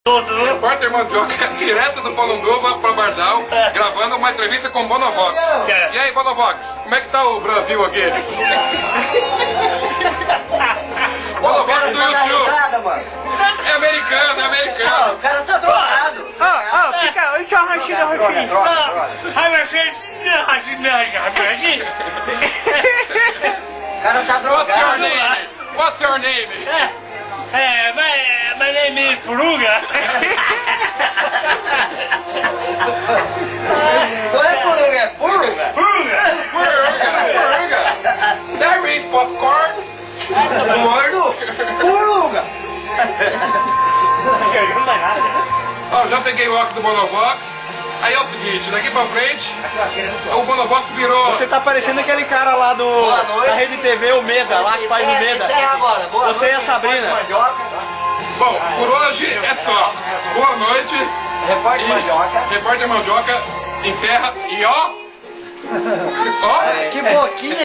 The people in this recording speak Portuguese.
Repórter Mandioca, direto do Polongovo para Bardal, gravando uma entrevista com o Bonovox. E aí, Bonovox, como é que tá o Brasil aqui? Bonovox do YouTube. É americano, é americano. O cara tá drogado. Deixa eu arranjar o O cara tá drogado. What's your name? My name is Puruga. Não é Puruga, é Puruga. Puruga. There is popcorn. Gordo. Puruga. Ó, já peguei o óculos do Bonovox. Aí é o seguinte, daqui pra frente, o Bonovox virou... Você tá parecendo aquele cara lá da Rede TV, o Meda, lá que faz o Meda. Você e a Sabrina. Bom, por hoje é só. Boa noite. Repórter Mandioca. Repórter Mandioca encerra e ó... Ó... Que boquinha.